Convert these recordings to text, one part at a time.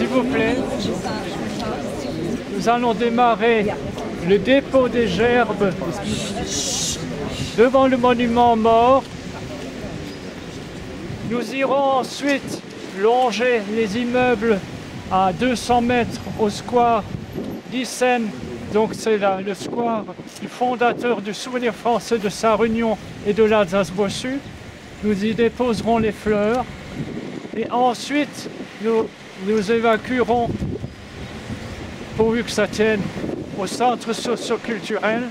S'il vous plaît, nous allons démarrer le dépôt des gerbes devant le monument mort. Nous irons ensuite longer les immeubles à 200 mètres au square d'Yssen. Donc c'est là le square du fondateur du Souvenir français de Sarre-Union et de l'Alsace-Bossu. Nous y déposerons les fleurs et ensuite nous évacuerons, pourvu que ça tienne, au centre socio-culturel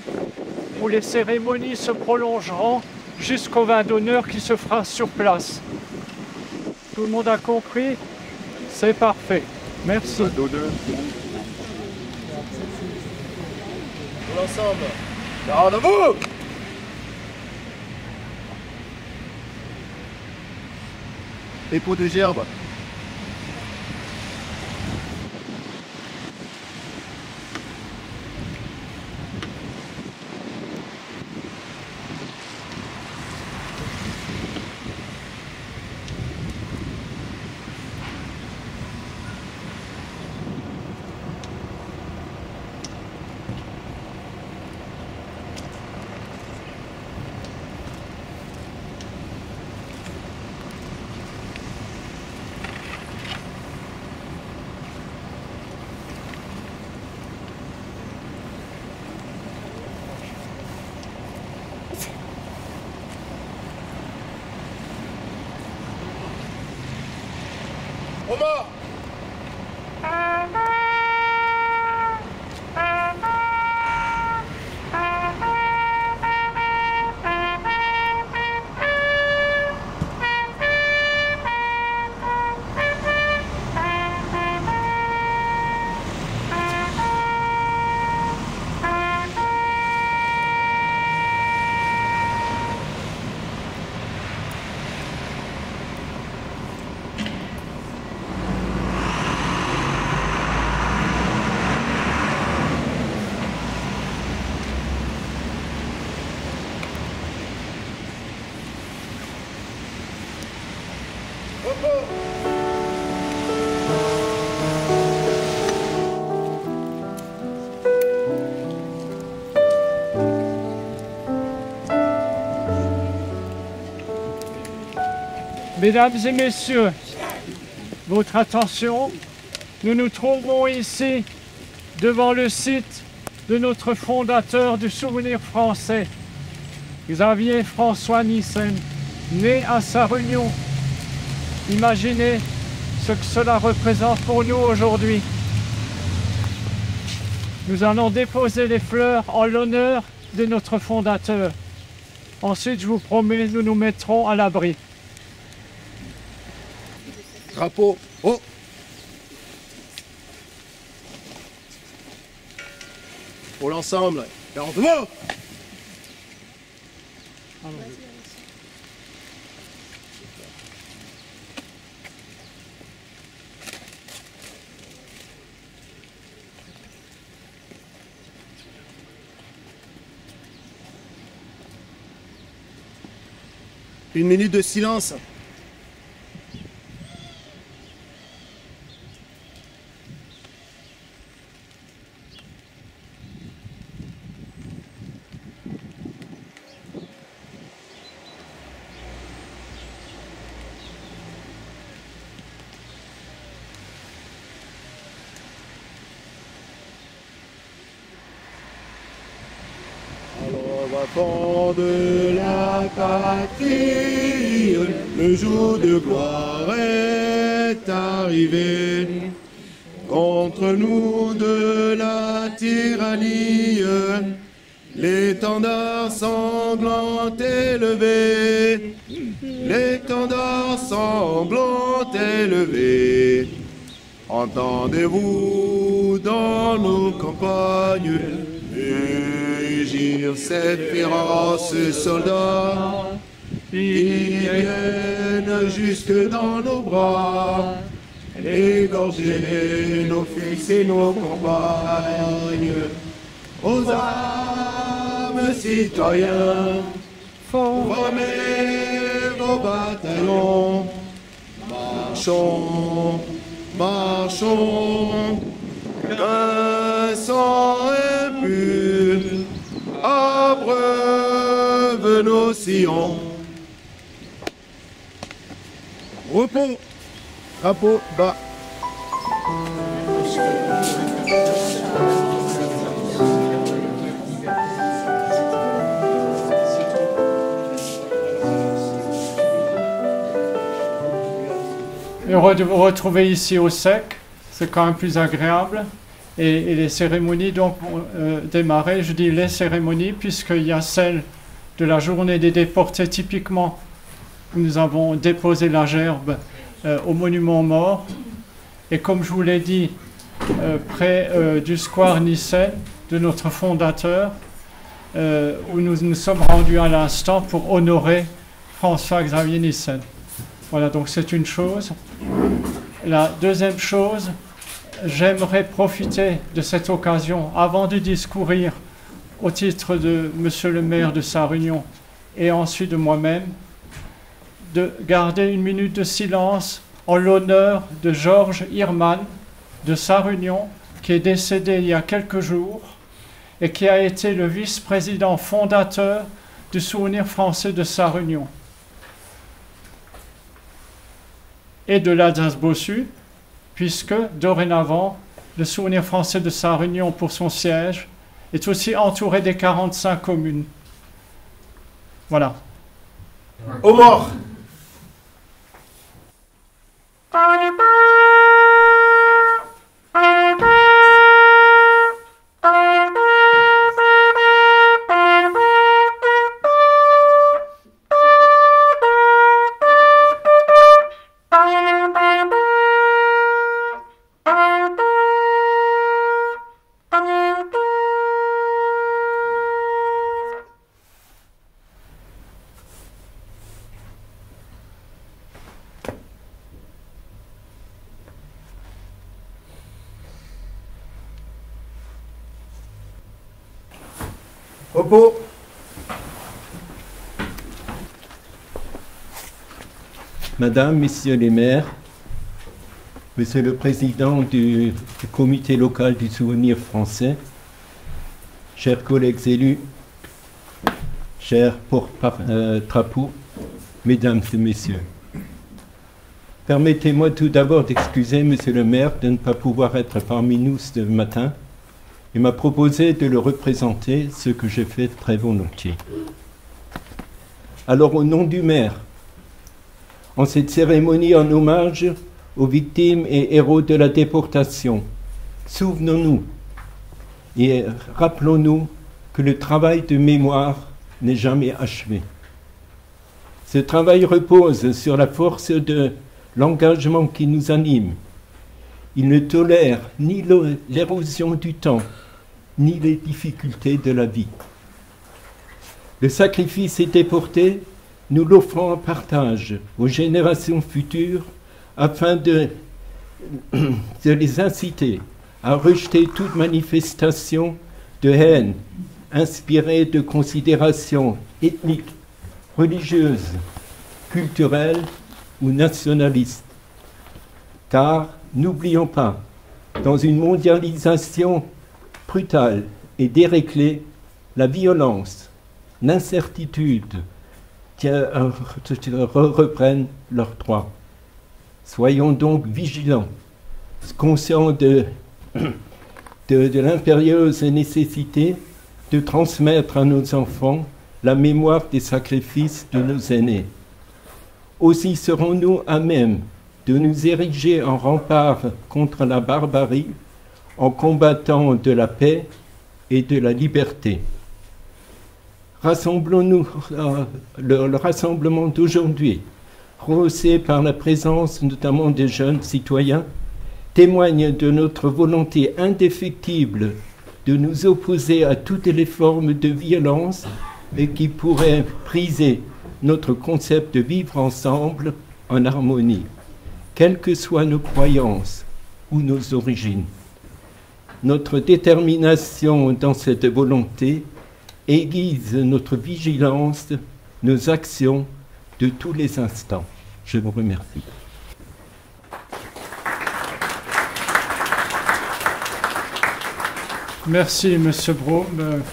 où les cérémonies se prolongeront jusqu'au vin d'honneur qui se fera sur place. Tout le monde a compris? C'est parfait. Merci. L'ensemble. Garde à vous! Les pots de gerbes. Omar! Mesdames et messieurs, votre attention, nous nous trouvons ici devant le site de notre fondateur du Souvenir français, Xavier François Nyssen, né à Sarre-Union. Imaginez ce que cela représente pour nous aujourd'hui. Nous allons déposer les fleurs en l'honneur de notre fondateur. Ensuite, je vous promets, nous nous mettrons à l'abri. Drapeau haut. Pour l'ensemble. Garde à vous! Une minute de silence. Enfants de la patrie, le jour de gloire est arrivé. Contre nous de la tyrannie, l'étendard sanglant élevé, l'étendard sanglant élevé. Entendez-vous dans nos campagnes mugir cette féroce soldat? Ils viennent jusque dans nos bras, égorger nos fils et nos compagnes. Aux armes, citoyens, formez vos bataillons, marchons marchons, qu'un sang impur abreuve nos sillons. Repos, drapeau bas. Heureux de vous retrouver ici au sec, c'est quand même plus agréable. Et les cérémonies donc vont démarrer, je dis les cérémonies, puisqu'il y a celle de la journée des déportés typiquement, où nous avons déposé la gerbe au monument mort. Et comme je vous l'ai dit, près du square Nyssen, de notre fondateur, où nous nous sommes rendus à l'instant pour honorer François-Xavier Nyssen. Voilà, donc c'est une chose. La deuxième chose, j'aimerais profiter de cette occasion, avant de discourir au titre de Monsieur le maire de Sarre-Union et ensuite de moi-même, de garder une minute de silence en l'honneur de Georges Hirman de Sarre-Union, qui est décédé il y a quelques jours et qui a été le vice-président fondateur du Souvenir français de Sarre-Union et de l'Alsace-Bossu, puisque dorénavant, le Souvenir français de Sarre-Union pour son siège est aussi entouré des 45 communes. Voilà. Aux morts. Repos. Madame, Messieurs les maires, Monsieur le Président du Comité local du Souvenir français, chers collègues élus, chers porte-drapeaux, Mesdames et Messieurs, permettez-moi tout d'abord d'excuser Monsieur le maire de ne pas pouvoir être parmi nous ce matin. Il m'a proposé de le représenter, ce que j'ai fait très volontiers. Alors, au nom du maire, en cette cérémonie en hommage aux victimes et héros de la déportation, souvenons-nous et rappelons-nous que le travail de mémoire n'est jamais achevé. Ce travail repose sur la force de l'engagement qui nous anime. Il ne tolère ni l'érosion du temps, ni les difficultés de la vie. Le sacrifice est déporté, nous l'offrons en partage aux générations futures afin de les inciter à rejeter toute manifestation de haine inspirée de considérations ethniques, religieuses, culturelles ou nationalistes. Car, n'oublions pas, dans une mondialisation brutale et déréglée, la violence, l'incertitude reprennent leurs droits. Soyons donc vigilants, conscients de l'impérieuse nécessité de transmettre à nos enfants la mémoire des sacrifices de nos aînés. Aussi serons-nous à même de nous ériger en rempart contre la barbarie, en combattant de la paix et de la liberté. Rassemblons-nous, le rassemblement d'aujourd'hui, rehaussé par la présence notamment des jeunes citoyens, témoigne de notre volonté indéfectible de nous opposer à toutes les formes de violence et qui pourraient briser notre concept de vivre ensemble en harmonie, quelles que soient nos croyances ou nos origines. Notre détermination dans cette volonté aiguise notre vigilance, nos actions de tous les instants. Je vous remercie. Merci, Monsieur Braun,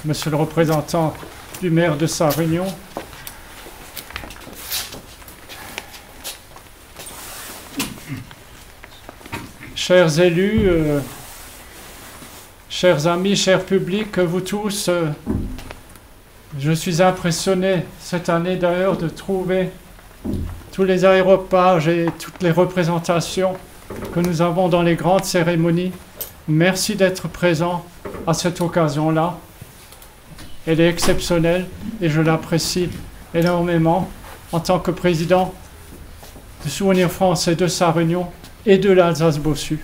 Monsieur le représentant du maire de Sarre-Union. Chers élus, chers amis, chers publics, vous tous, je suis impressionné cette année d'ailleurs de trouver tous les aéropages et toutes les représentations que nous avons dans les grandes cérémonies. Merci d'être présents à cette occasion-là. Elle est exceptionnelle et je l'apprécie énormément en tant que président du Souvenir français de Sarre-Union et de l'Alsace-Bossu.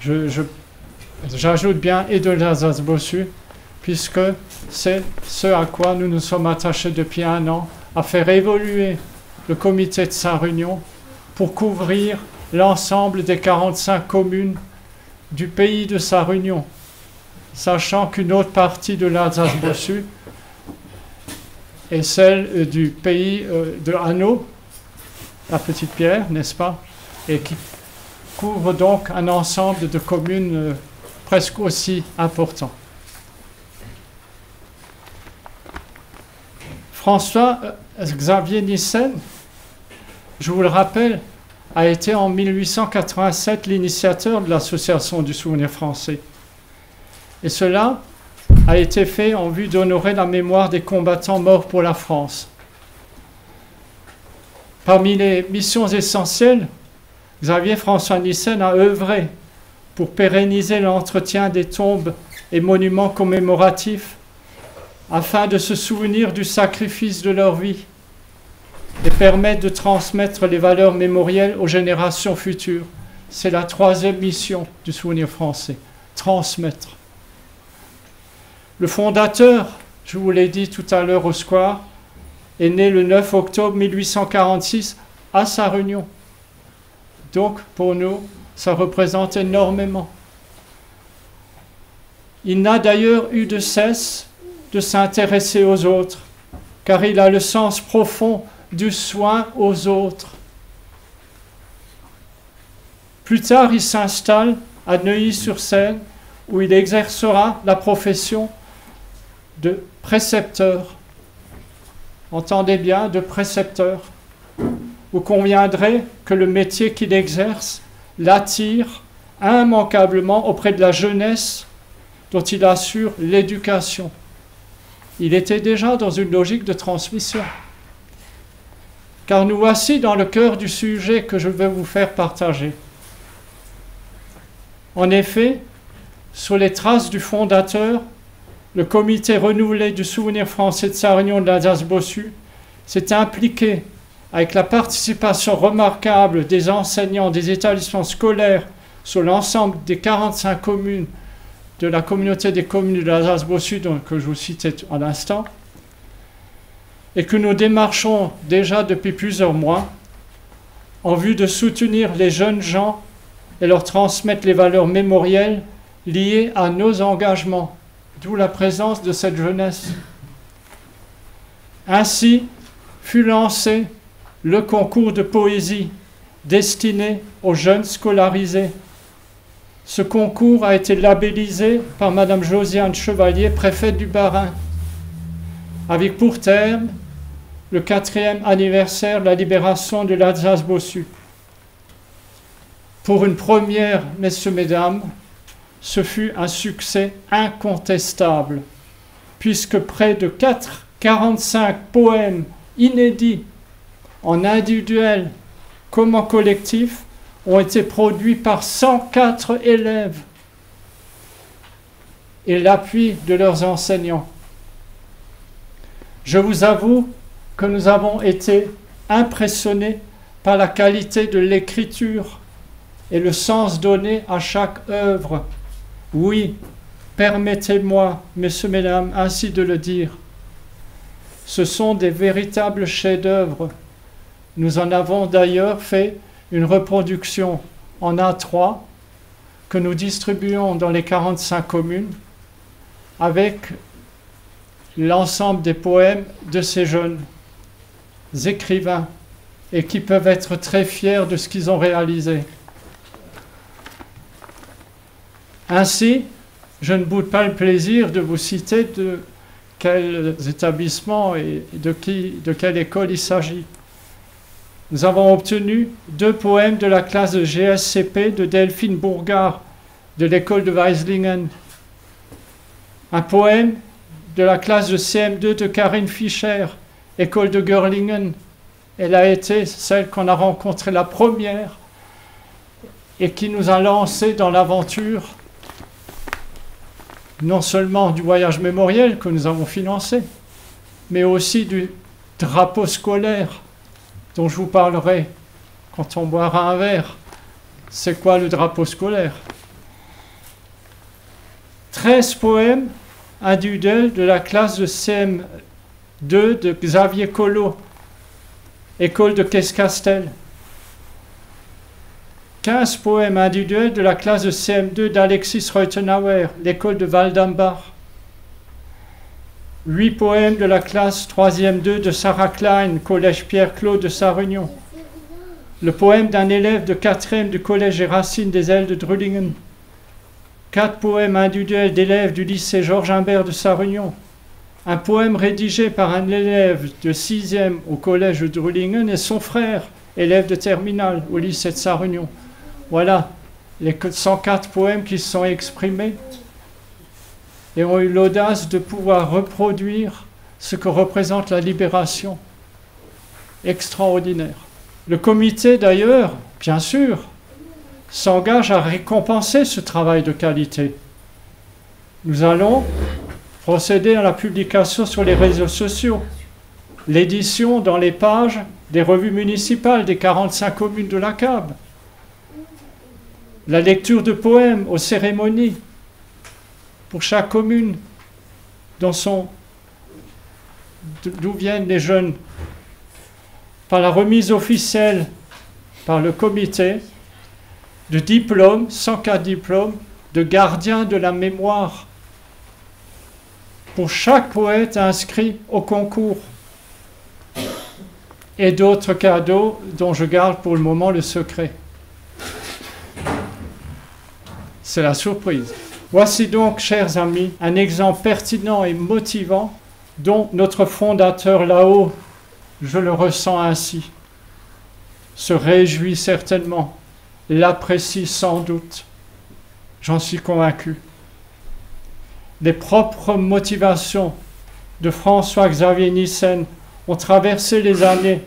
J'ajoute bien et de l'Alsace-Bossu, puisque c'est ce à quoi nous nous sommes attachés depuis 1 an, à faire évoluer le comité de Sarre-Union pour couvrir l'ensemble des 45 communes du pays de Sarre-Union, sachant qu'une autre partie de l'Alsace-Bossu est celle du pays de Hanau, la Petite Pierre, n'est-ce pas, et qui couvre donc un ensemble de communes presque aussi important. François-Xavier Nyssen, je vous le rappelle, a été en 1887 l'initiateur de l'Association du Souvenir français. Et cela a été fait en vue d'honorer la mémoire des combattants morts pour la France. Parmi les missions essentielles, Xavier François Nyssen a œuvré pour pérenniser l'entretien des tombes et monuments commémoratifs afin de se souvenir du sacrifice de leur vie et permettre de transmettre les valeurs mémorielles aux générations futures. C'est la 3e mission du Souvenir français, transmettre. Le fondateur, je vous l'ai dit tout à l'heure au square, est né le 9 octobre 1846 à Sarre-Union. Donc, pour nous, ça représente énormément. Il n'a d'ailleurs eu de cesse de s'intéresser aux autres, car il a le sens profond du soin aux autres. Plus tard, il s'installe à Neuilly-sur-Seine, où il exercera la profession de précepteur. Entendez bien, de précepteur. Vous conviendrez que le métier qu'il exerce l'attire immanquablement auprès de la jeunesse dont il assure l'éducation. Il était déjà dans une logique de transmission. Car nous voici dans le cœur du sujet que je vais vous faire partager. En effet, sur les traces du fondateur, le comité renouvelé du Souvenir français de Sarre-Union de l'Alsace-Bossu s'est impliqué avec la participation remarquable des enseignants des établissements scolaires sur l'ensemble des 45 communes de la communauté des communes de l'Alsace-Bossu, que je vous citais à l'instant, et que nous démarchons déjà depuis plusieurs mois en vue de soutenir les jeunes gens et leur transmettre les valeurs mémorielles liées à nos engagements, d'où la présence de cette jeunesse. Ainsi fut lancé le concours de poésie destiné aux jeunes scolarisés. Ce concours a été labellisé par Madame Josiane Chevalier, préfète du Bas-Rhin, avec pour terme le 4e anniversaire de la libération de l'Alsace-Bossu. Pour une première, messieurs, mesdames, ce fut un succès incontestable, puisque près de 45 poèmes inédits, en individuel comme en collectif, ont été produits par 104 élèves et l'appui de leurs enseignants. Je vous avoue que nous avons été impressionnés par la qualité de l'écriture et le sens donné à chaque œuvre. Oui, permettez-moi, messieurs, mesdames, ainsi de le dire. Ce sont des véritables chefs-d'œuvre. Nous en avons d'ailleurs fait une reproduction en A3 que nous distribuons dans les 45 communes avec l'ensemble des poèmes de ces jeunes écrivains et qui peuvent être très fiers de ce qu'ils ont réalisé. Ainsi, je ne boude pas le plaisir de vous citer de quels établissements et de quelle école il s'agit. Nous avons obtenu 2 poèmes de la classe de GSCP de Delphine Bourgard de l'école de Weislingen. Un poème de la classe de CM2 de Karine Fischer, école de Görlingen. Elle a été celle qu'on a rencontrée la première et qui nous a lancés dans l'aventure, non seulement du voyage mémoriel que nous avons financé, mais aussi du drapeau scolaire dont je vous parlerai quand on boira un verre. C'est quoi le drapeau scolaire? 13 poèmes individuels de la classe de CM2 de Xavier Collot, école de Kescastel. 15 poèmes individuels de la classe de CM2 d'Alexis Reutenauer, l'école de Waldambach. 8 poèmes de la classe 3e 2 de Sarah Klein, collège Pierre-Claude de Sarre-Union. Le poème d'un élève de 4e du collège et Racine des Ailes de Drulingen. 4 poèmes individuels d'élèves du lycée Georges Imbert de Sarre-Union. Un poème rédigé par un élève de 6e au collège de Drulingen et son frère, élève de terminale au lycée de Sarre-Union. Voilà les 104 poèmes qui se sont exprimés et ont eu l'audace de pouvoir reproduire ce que représente la libération. Extraordinaire. Le comité, d'ailleurs, bien sûr, s'engage à récompenser ce travail de qualité. Nous allons procéder à la publication sur les réseaux sociaux, l'édition dans les pages des revues municipales des 45 communes de la CAB, la lecture de poèmes aux cérémonies pour chaque commune d'où viennent les jeunes, par la remise officielle par le comité de diplômes, 104 diplômes, de gardiens de la mémoire pour chaque poète inscrit au concours, et d'autres cadeaux dont je garde pour le moment le secret. C'est la surprise. Voici donc, chers amis, un exemple pertinent et motivant dont notre fondateur là-haut, je le ressens ainsi, se réjouit certainement, l'apprécie sans doute, j'en suis convaincu. Les propres motivations de François-Xavier Nissen ont traversé les années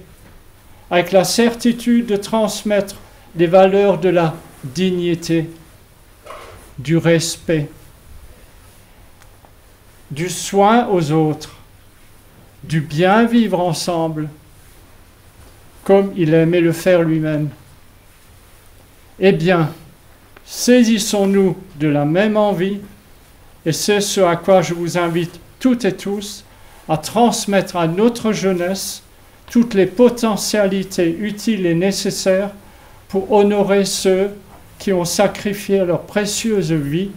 avec la certitude de transmettre les valeurs de la dignité, du respect, du soin aux autres, du bien vivre ensemble, comme il aimait le faire lui-même. Eh bien, saisissons-nous de la même envie, et c'est ce à quoi je vous invite toutes et tous à transmettre à notre jeunesse toutes les potentialités utiles et nécessaires pour honorer ceux qui ont sacrifié leur précieuse vie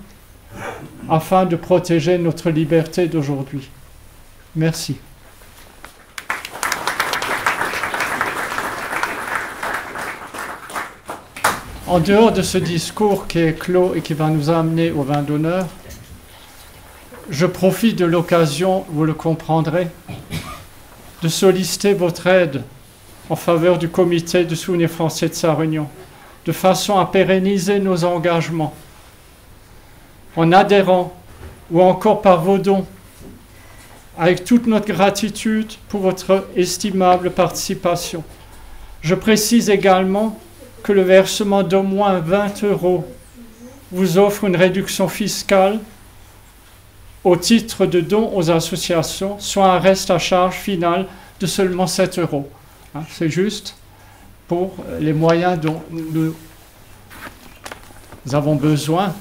afin de protéger notre liberté d'aujourd'hui. Merci. En dehors de ce discours qui est clos et qui va nous amener au vin d'honneur, je profite de l'occasion, vous le comprendrez, de solliciter votre aide en faveur du comité de souvenirs français de Sarre-Union, de façon à pérenniser nos engagements, en adhérant ou encore par vos dons, avec toute notre gratitude pour votre estimable participation. Je précise également que le versement d'au moins 20 € vous offre une réduction fiscale au titre de dons aux associations, soit un reste à charge final de seulement 7 €. C'est juste pour les moyens dont nous avons besoin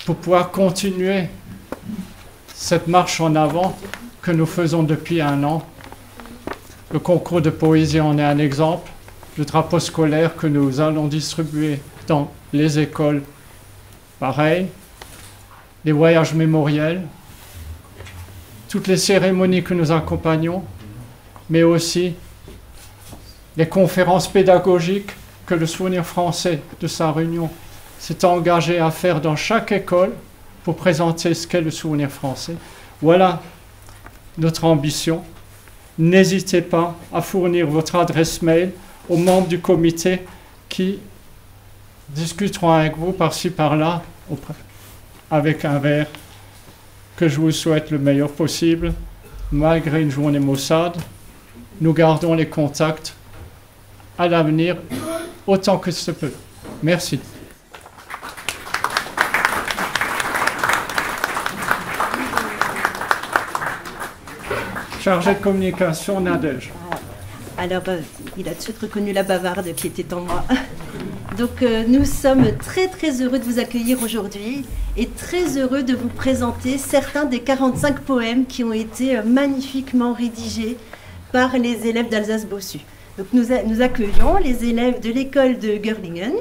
pour pouvoir continuer cette marche en avant que nous faisons depuis 1 an. Le concours de poésie en est un exemple. Le drapeau scolaire que nous allons distribuer dans les écoles, pareil. Les voyages mémoriels, toutes les cérémonies que nous accompagnons, mais aussi les conférences pédagogiques que le Souvenir français de Sarre-Union s'est engagé à faire dans chaque école pour présenter ce qu'est le souvenir français. Voilà notre ambition. N'hésitez pas à fournir votre adresse mail aux membres du comité qui discuteront avec vous par-ci par-là avec un verre. Que je vous souhaite le meilleur possible malgré une journée maussade. Nous gardons les contacts à l'avenir autant que se peut. Merci. Chargé de communication, Nadège. Alors, il a tout de suite reconnu la bavarde qui était en moi. Donc, nous sommes très très heureux de vous accueillir aujourd'hui et très heureux de vous présenter certains des 45 poèmes qui ont été magnifiquement rédigés par les élèves d'Alsace-Bossu. Donc, nous accueillons les élèves de l'école de Görlingen.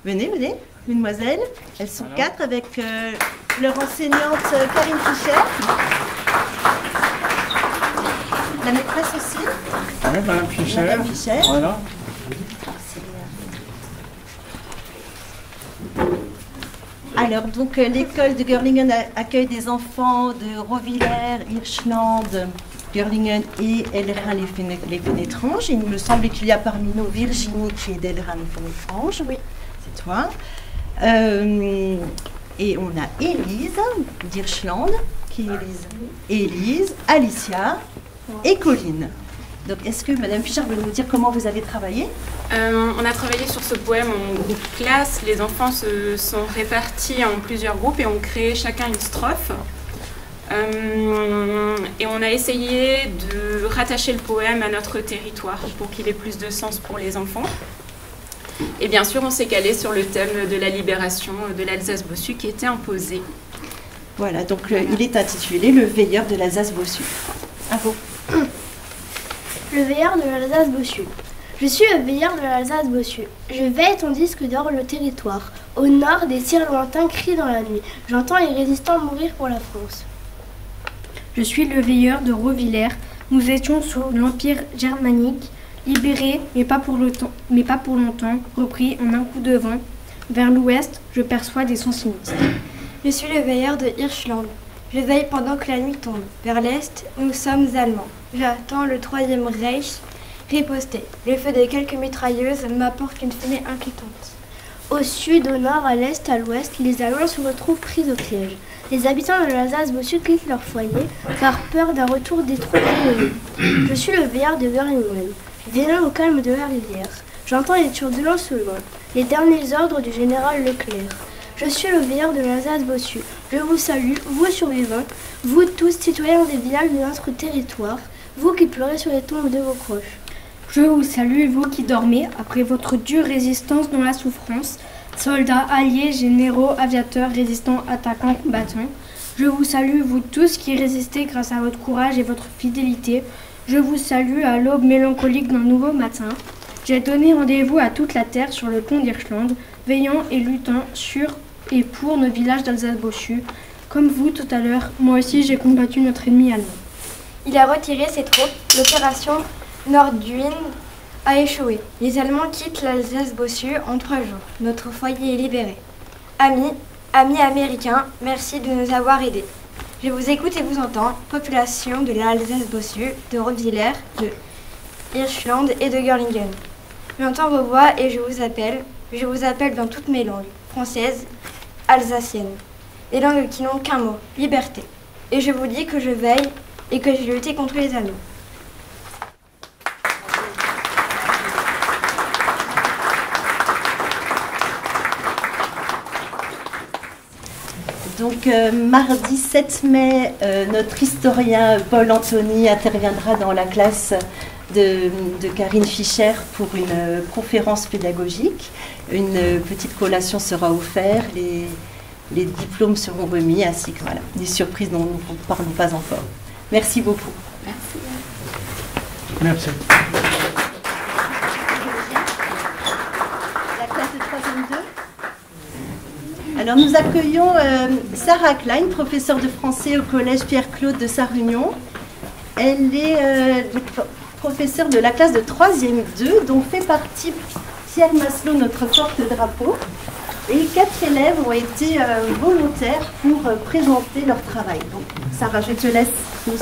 Venez, mesdemoiselles. Elles sont 4 avec leur enseignante Karine Fischer. La maîtresse aussi. Oui, Madame Fischer. Madame Fischer. Voilà. Alors, donc, l'école de Görlingen accueille des enfants de Rovillers, Hirschland, Görlingen et Ellerin-les-Fénétranges. Il me semble qu'il y a parmi nous Virginie qui est d'Ellerin-les-Fénétranges. Oui, c'est toi. Et on a Élise d'Hirschland, qui est Élise, Alicia et Colline. Donc, est-ce que Madame Fischer veut nous dire comment vous avez travaillé? On a travaillé sur ce poème en groupe classe. Les enfants se sont répartis en plusieurs groupes et ont créé chacun une strophe. Et on a essayé de rattacher le poème à notre territoire pour qu'il ait plus de sens pour les enfants. Et bien sûr, on s'est calé sur le thème de la libération de l'Alsace-Bossu qui était imposé. Voilà, donc il est intitulé « Le veilleur de l'Alsace-Bossu ». À vous. Le veilleur de l'Alsace-Bossu. Je suis le veilleur de l'Alsace-Bossu. Je veille tandis que dort le territoire. Au nord, des tirs lointains crient dans la nuit. J'entends les résistants mourir pour la France. Je suis le veilleur de Rovillers. Nous étions sous l'Empire germanique, libérés, mais pas pour longtemps, repris en un coup de vent. Vers l'ouest, je perçois des sons sinistres. Je suis le veilleur de Hirschland. Je veille pendant que la nuit tombe. Vers l'est, nous sommes allemands. J'attends le Troisième Reich riposter. Le feu de quelques mitrailleuses m'apporte une fumée inquiétante. Au sud, au nord, à l'est, à l'ouest, les Allemands se retrouvent pris au piège. Les habitants de l'Alsace-Bossu quittent leur foyer par peur d'un retour des troupes ennemies. Je suis le veilleur de Görlingen. Veillant au calme de la rivière. J'entends les turbulences au loin. Les derniers ordres du général Leclerc. Je suis le veilleur de l'Alsace-Bossu. Je vous salue, vous survivants, vous tous citoyens des villages de notre territoire, vous qui pleurez sur les tombes de vos proches. Je vous salue, vous qui dormez, après votre dure résistance dans la souffrance, soldats, alliés, généraux, aviateurs, résistants, attaquants, combattants. Je vous salue, vous tous qui résistez grâce à votre courage et votre fidélité. Je vous salue à l'aube mélancolique d'un nouveau matin. J'ai donné rendez-vous à toute la terre sur le pont d'Hirschland, veillant et luttant sur et pour nos villages d'Alsace-Bossu. Comme vous tout à l'heure, moi aussi j'ai combattu notre ennemi allemand. Il a retiré ses troupes. L'opération Nordwind a échoué. Les Allemands quittent l'Alsace-Bossu en 3 jours. Notre foyer est libéré. Amis américains, merci de nous avoir aidés. Je vous écoute et vous entends, population de l'Alsace-Bossu, de Rovillers, de Hirschland et de Görlingen. J'entends vos voix et je vous appelle dans toutes mes langues, françaises, alsaciennes. Des langues qui n'ont qu'un mot, liberté. Et je vous dis que je veille et que j'ai lutté contre les Allemands. Donc, mardi 7 mai, notre historien Paul Anthony interviendra dans la classe de Karine Fischer pour une conférence pédagogique. Une petite collation sera offerte, les diplômes seront remis, ainsi que voilà, des surprises dont nous ne parlons pas encore. Merci beaucoup. Merci. Merci. La classe de 3e 2. Alors nous accueillons Sarah Klein, professeure de français au collège Pierre-Claude de Sarre-Union. Elle est professeure de la classe de 3e 2, dont fait partie Pierre Maslow, notre porte-drapeau. Et 4 élèves ont été volontaires pour présenter leur travail. Donc, Sarah, je te laisse nous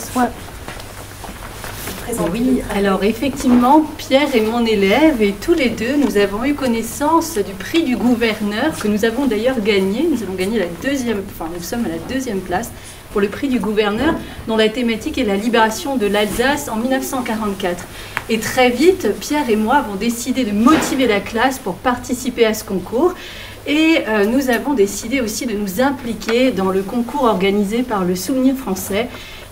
présenter. Oui, alors effectivement, Pierre est mon élève et tous les deux, nous avons eu connaissance du prix du gouverneur que nous avons d'ailleurs gagné. Nous avons gagné nous sommes à la 2e place pour le prix du gouverneur dont la thématique est la libération de l'Alsace en 1944. Et très vite, Pierre et moi avons décidé de motiver la classe pour participer à ce concours. Et nous avons décidé aussi de nous impliquer dans le concours organisé par le Souvenir français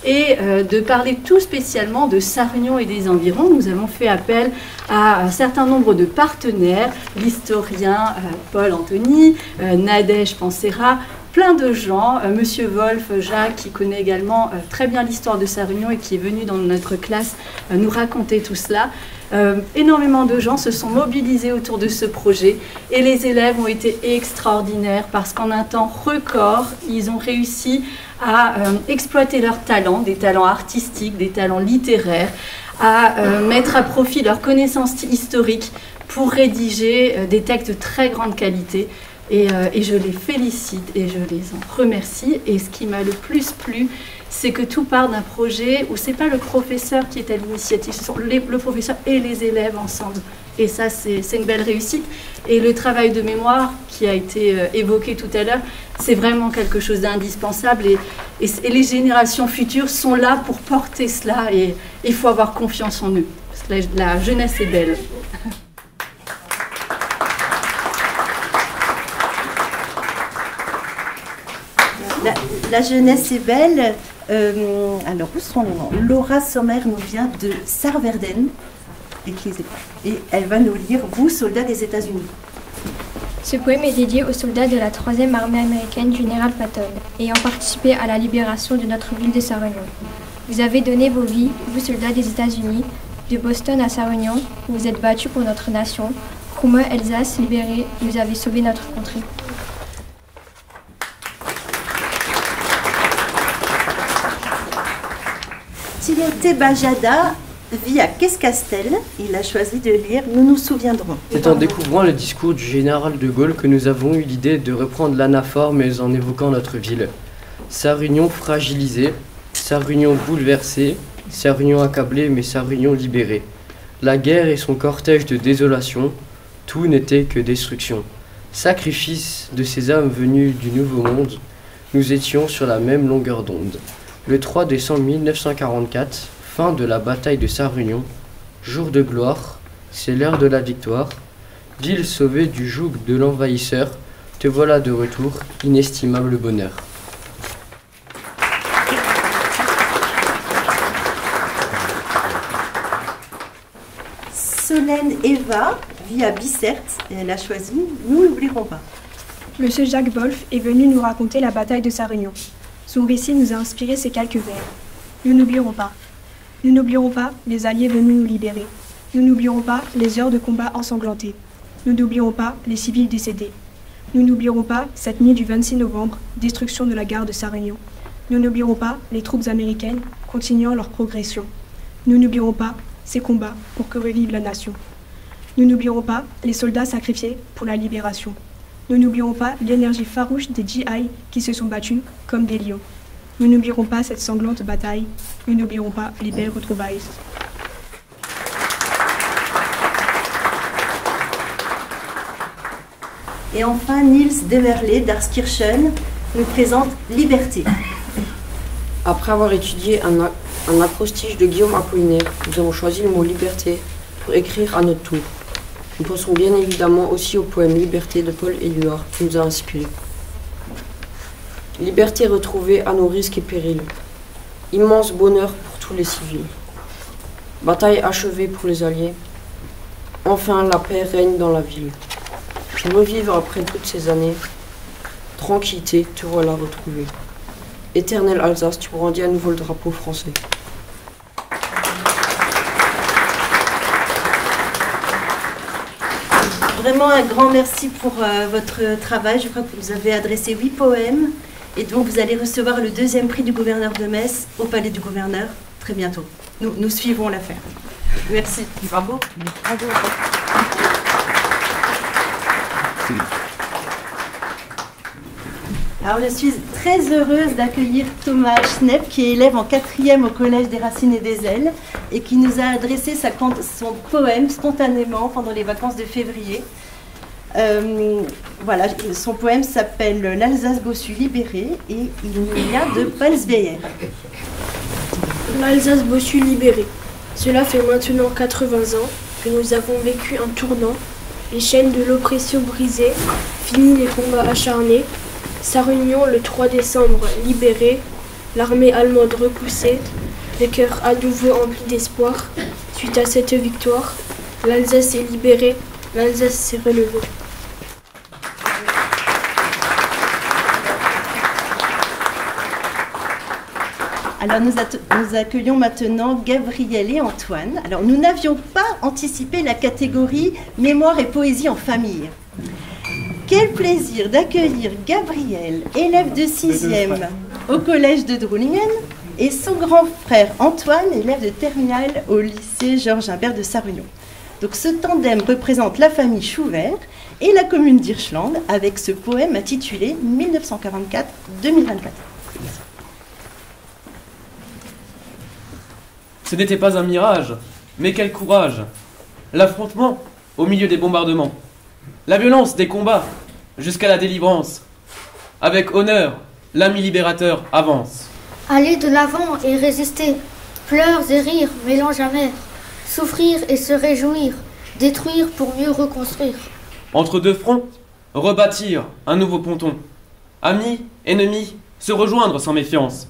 et de parler tout spécialement de Sarre-Union et des environs. Nous avons fait appel à un certain nombre de partenaires, l'historien Paul Anthony, Nadège Pansera, plein de gens, Monsieur Wolf, Jacques, qui connaît également très bien l'histoire de Sarre-Union et qui est venu dans notre classe nous raconter tout cela. Énormément de gens se sont mobilisés autour de ce projet et les élèves ont été extraordinaires parce qu'en un temps record, ils ont réussi à exploiter leurs talents, des talents artistiques, des talents littéraires, à mettre à profit leurs connaissances historiques pour rédiger des textes de très grande qualité. Et je les félicite et je les en remercie. Et ce qui m'a le plus plu, c'est que tout part d'un projet où ce n'est pas le professeur qui est à l'initiative, ce sont le professeur et les élèves ensemble. Et ça, c'est une belle réussite. Et le travail de mémoire qui a été évoqué tout à l'heure, c'est vraiment quelque chose d'indispensable. Et les générations futures sont là pour porter cela. Et il faut avoir confiance en eux. Parce que la jeunesse est belle. La jeunesse est belle. Alors, où sont les noms? Laura Sommer nous vient de Sarre-Verden. Et elle va nous lire « Vous, soldats des États-Unis ». Ce poème est dédié aux soldats de la 3e armée américaine du général Patton, ayant participé à la libération de notre ville de Sarre-Union. Vous avez donné vos vies, vous, soldats des États-Unis, de Boston à Sarre-Union, vous vous êtes battus pour notre nation. Roumain, Alsace, libérée, vous avez sauvé notre contrée. Timothée Bajada vit à Qu'Escastel. Il a choisi de lire « Nous nous souviendrons ». C'est en découvrant le discours du général de Gaulle que nous avons eu l'idée de reprendre l'anaphore, mais en évoquant notre ville. Sarre-Union fragilisée, Sarre-Union bouleversée, Sarre-Union accablée, mais Sarre-Union libérée. La guerre et son cortège de désolation, tout n'était que destruction. Sacrifice de ces âmes venues du Nouveau Monde, nous étions sur la même longueur d'onde. Le 3 décembre 1944, fin de la bataille de Sarre-Union, jour de gloire, c'est l'heure de la victoire. Ville sauvée du joug de l'envahisseur, te voilà de retour, inestimable bonheur. Solène Eva vit à Bicêtre et elle a choisi « Nous n'oublierons pas ». Monsieur Jacques Wolf est venu nous raconter la bataille de Sarre-Union. Son récit nous a inspiré ces quelques vers. Nous n'oublierons pas. Nous n'oublierons pas les Alliés venus nous libérer. Nous n'oublierons pas les heures de combat ensanglantés. Nous n'oublierons pas les civils décédés. Nous n'oublierons pas cette nuit du 26 novembre, destruction de la gare de Sarre-Union. Nous n'oublierons pas les troupes américaines continuant leur progression. Nous n'oublierons pas ces combats pour que revive la nation. Nous n'oublierons pas les soldats sacrifiés pour la libération. Nous n'oublierons pas l'énergie farouche des GI qui se sont battus comme des lions. Nous n'oublierons pas cette sanglante bataille. Nous n'oublierons pas les belles retrouvailles. Et enfin, Niels Deverley d'Arskirchen nous présente Liberté. Après avoir étudié un acrostiche de Guillaume Apollinaire, nous avons choisi le mot liberté pour écrire à notre tour. Nous pensons bien évidemment aussi au poème Liberté de Paul Éluard qui nous a inspirés. Liberté retrouvée à nos risques et périls. Immense bonheur pour tous les civils. Bataille achevée pour les Alliés. Enfin, la paix règne dans la ville. Je veux vivre après toutes ces années. Tranquillité, te voilà retrouvé. Éternelle Alsace, tu brandis à nouveau le drapeau français. Vraiment un grand merci pour votre travail. Je crois que vous avez adressé 8 poèmes. Et donc vous allez recevoir le 2e prix du gouverneur de Metz au palais du gouverneur très bientôt. Nous suivrons l'affaire. Merci. Bravo. Bravo. Alors, je suis très heureuse d'accueillir Thomas Schnepp, qui est élève en 4e au Collège des Racines et des Ailes, et qui nous a adressé son poème spontanément pendant les vacances de février. Voilà, son poème s'appelle L'Alsace-Bossu libérée, et il nous vient de Palsveyer. L'Alsace-Bossu libérée. Cela fait maintenant 80 ans que nous avons vécu un tournant, les chaînes de l'oppression brisées, fini les combats acharnés. Sarre-Union le 3 décembre libérée, l'armée allemande repoussée, les cœurs à nouveau emplis d'espoir. Suite à cette victoire, l'Alsace est libérée, l'Alsace s'est relevée. Alors nous accueillons maintenant Gabriel et Antoine. Alors nous n'avions pas anticipé la catégorie mémoire et poésie en famille. Quel plaisir d'accueillir Gabriel, élève de 6e au collège de Drolingen, et son grand frère Antoine, élève de terminale au lycée Georges Imbert de Sarre-Union. Donc ce tandem représente la famille Schubert et la commune d'Hirschland avec ce poème intitulé 1944-2024. Ce n'était pas un mirage, mais quel courage! L'affrontement au milieu des bombardements, la violence des combats jusqu'à la délivrance. Avec honneur, l'ami libérateur avance. Allez de l'avant et résister, pleurs et rires, mélange amer, souffrir et se réjouir, détruire pour mieux reconstruire. Entre deux fronts, rebâtir un nouveau ponton. Amis, ennemis, se rejoindre sans méfiance.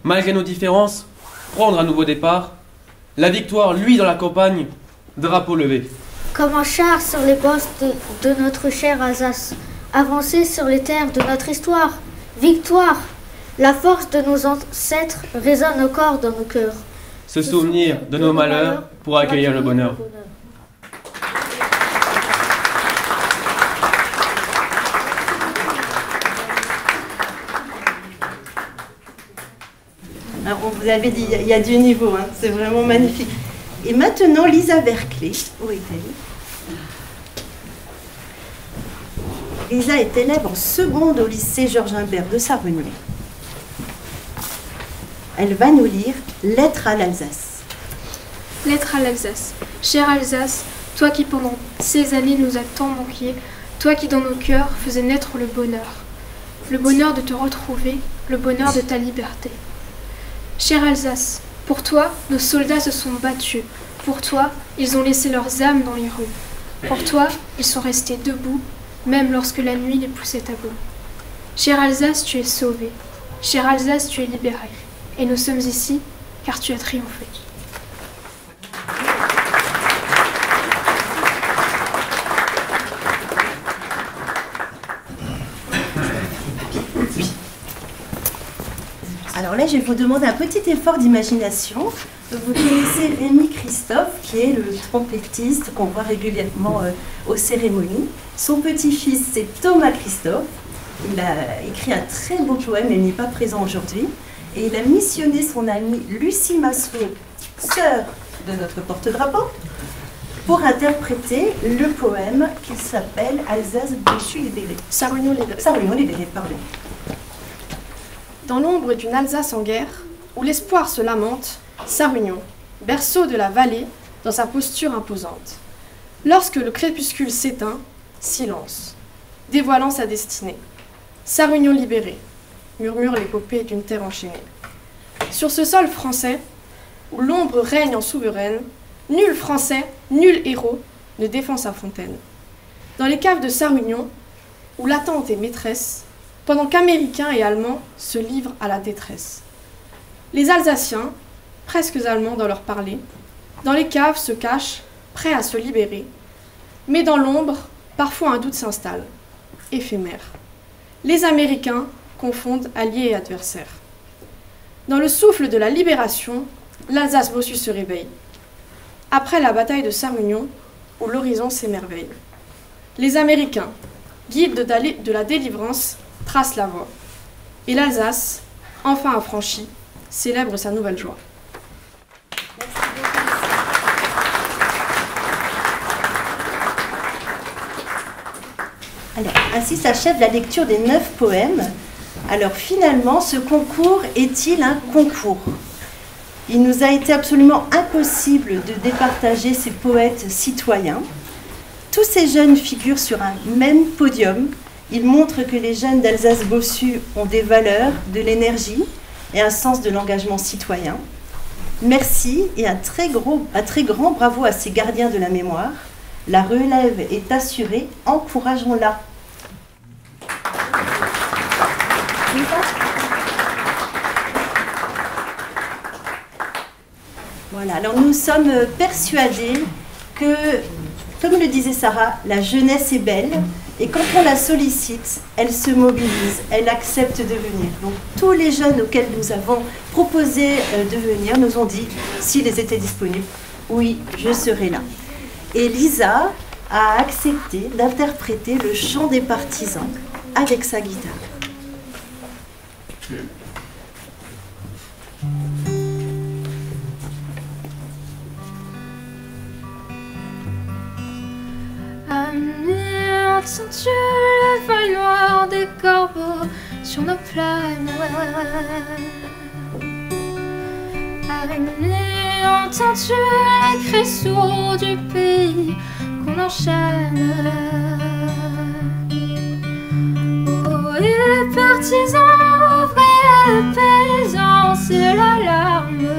Malgré nos différences, prendre un nouveau départ. La victoire, lui, dans la campagne, drapeau levé. Comme un char sur les postes de notre chère Alsace, avancer sur les terres de notre histoire. Victoire! La force de nos ancêtres résonne encore dans nos cœurs. Se souvenir de nos malheurs pour accueillir le bonheur. Alors, on vous avait dit, il y a du niveau, hein, c'est vraiment magnifique. Et maintenant, Lisa Berkeley, où est-elle? Lisa est élève en seconde au lycée Georges Imbert de Sarre-Union. Elle va nous lire Lettre à l'Alsace. Lettre à l'Alsace. Chère Alsace, toi qui pendant ces années nous as tant manqué, toi qui dans nos cœurs faisais naître le bonheur de te retrouver, le bonheur de ta liberté. Chère Alsace, pour toi, nos soldats se sont battus. Pour toi, ils ont laissé leurs âmes dans les rues. Pour toi, ils sont restés debout, même lorsque la nuit les poussait à bout. Chère Alsace, tu es sauvée. Chère Alsace, tu es libérée. Et nous sommes ici, car tu as triomphé. Alors là, je vais vous demander un petit effort d'imagination. Vous connaissez Rémi Christophe, qui est le trompettiste qu'on voit régulièrement aux cérémonies. Son petit-fils, c'est Thomas Christophe. Il a écrit un très beau poème, mais il n'est pas présent aujourd'hui. Et il a missionné son amie Lucie Masseau, sœur de notre porte-drapeau, pour interpréter le poème qui s'appelle Alsace-Bossu libérée. Sarre-Union libérée. Sarre-Union libérée, pardon. Dans l'ombre d'une Alsace en guerre, où l'espoir se lamente, Sarre-Union, berceau de la vallée, dans sa posture imposante. Lorsque le crépuscule s'éteint, silence, dévoilant sa destinée. Sarre-Union libérée, murmure l'épopée d'une terre enchaînée. Sur ce sol français, où l'ombre règne en souveraine, nul Français, nul héros ne défend sa fontaine. Dans les caves de Sarre-Union, où l'attente est maîtresse, pendant qu'Américains et Allemands se livrent à la détresse. Les Alsaciens, presque allemands dans leur parler, dans les caves se cachent, prêts à se libérer. Mais dans l'ombre, parfois un doute s'installe, éphémère. Les Américains confondent alliés et adversaires. Dans le souffle de la libération, l'Alsace-Bossu se réveille. Après la bataille de Sarre-Union, où l'horizon s'émerveille. Les Américains, guides de la délivrance, tracent la voie. Et l'Alsace, enfin affranchie, célèbre sa nouvelle joie. Alors, ainsi s'achève la lecture des 9 poèmes Alors finalement, ce concours est-il un concours? Il nous a été absolument impossible de départager ces poètes citoyens. Tous ces jeunes figurent sur un même podium. Ils montrent que les jeunes d'Alsace-Bossu ont des valeurs, de l'énergie et un sens de l'engagement citoyen. Merci et un très grand bravo à ces gardiens de la mémoire. La relève est assurée, encourageons-la. Voilà, alors nous sommes persuadés que, comme le disait Sarah, la jeunesse est belle et quand on la sollicite, elle se mobilise, elle accepte de venir. Donc tous les jeunes auxquels nous avons proposé de venir nous ont dit, s'ils étaient disponibles, oui, je serai là. Et Lisa a accepté d'interpréter le chant des partisans avec sa guitare. Entends-tu le vol noir des corbeaux sur nos plaines? Entends-tu les cris sourds du pays qu'on enchaîne? Oh, les partisans, ouvriers, paysans, c'est l'alarme.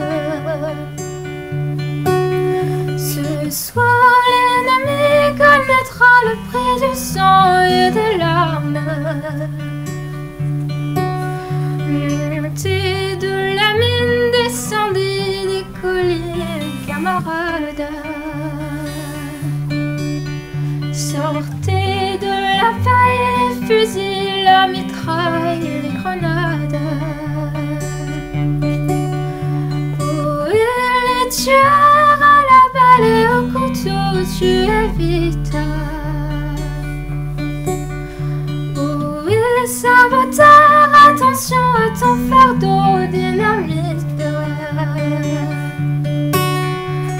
Ce soir, l'ennemi connaîtra le prix du sang et des larmes. Montez de la mine, descendez des collines, camarades. Sortez de la paille, les fusils, la mitraille et les grenades. Oh, et les tueurs à la balle et au couteau, tu évites. Oh, et saboteur, attention à ton fardeau dynamite.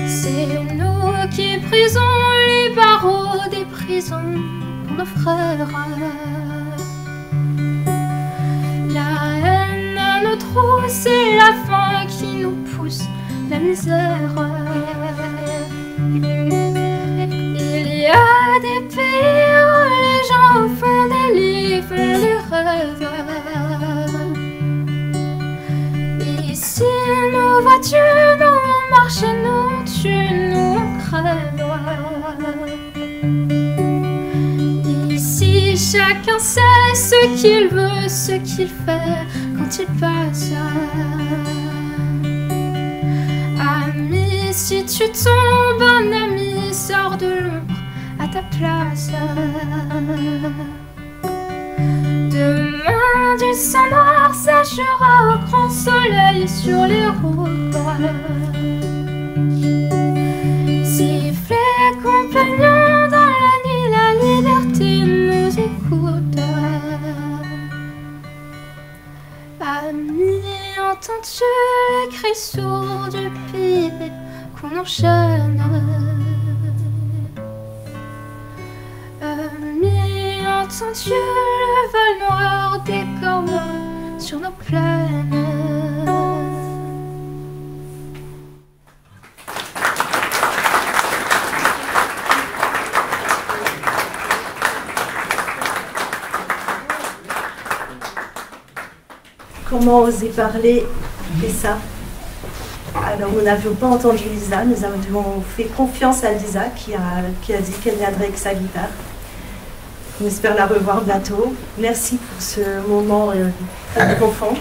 C'est nous qui brisons les barreaux des prisons pour nos frères. La haine à nos trous, c'est la faim qui nous pousse, la misère. Il y a des pays où les gens font des lits, font des rêves. Ici, nous vois-tu, nous on marche, nous on tue, nous on crève. Ici, chacun sait ce qu'il veut, ce qu'il fait quand il passe. Ami, si tu tombes, un ami sort de l'ombre à ta place. Demain, du sang noir séchera au grand soleil sur les routes. Sifflez, compagnons, dans la nuit, la liberté nous écoute. Ami, entends-tu les cris sourds du pays qu'on enchaîne? Ami, entends-tu le vol noir des corbeaux sur nos plaines? Comment oser parler de ça? Alors nous n'avions pas entendu Lisa, nous avons fait confiance à Lisa qui a dit qu'elle viendrait avec sa guitare. On espère la revoir bientôt. Merci pour ce moment très profond.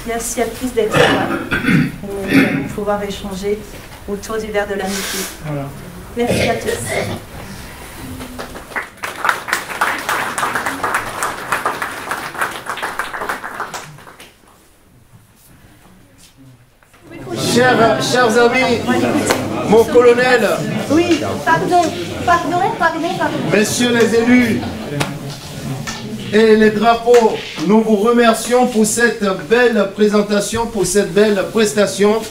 Merci à tous d'être là. Nous allons pouvoir échanger autour du verre de l'amitié. Voilà. Merci à tous. Chers amis, mon colonel, oui, pardon, messieurs les élus et les drapeaux, nous vous remercions pour cette belle présentation, pour cette belle prestation.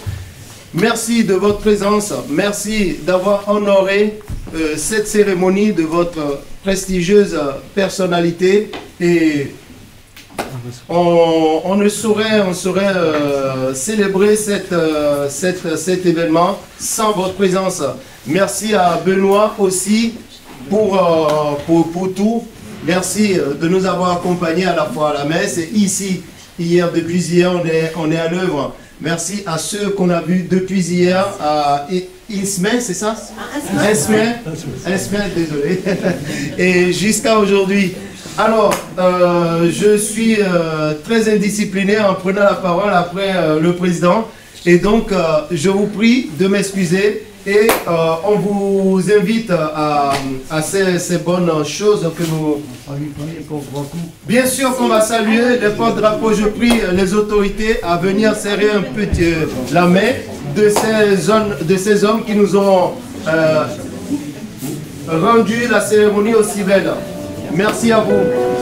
Merci de votre présence, merci d'avoir honoré cette cérémonie de votre prestigieuse personnalité et on ne saurait, célébrer cet événement sans votre présence. Merci à Benoît aussi pour tout. Merci de nous avoir accompagnés à la fois à la messe et ici. Depuis hier, on est à l'œuvre. Merci à ceux qu'on a vus depuis hier à Ismaël, c'est ça? Ismaël, désolé. Et jusqu'à aujourd'hui. Alors, je suis très indiscipliné en prenant la parole après le président. Et donc, je vous prie de m'excuser. Et on vous invite à ces bonnes choses que nous... Bien sûr qu'on va saluer les porte-drapeaux. Je prie les autorités à venir serrer un peu la main de ces hommes qui nous ont rendu la cérémonie aussi belle. Merci à vous.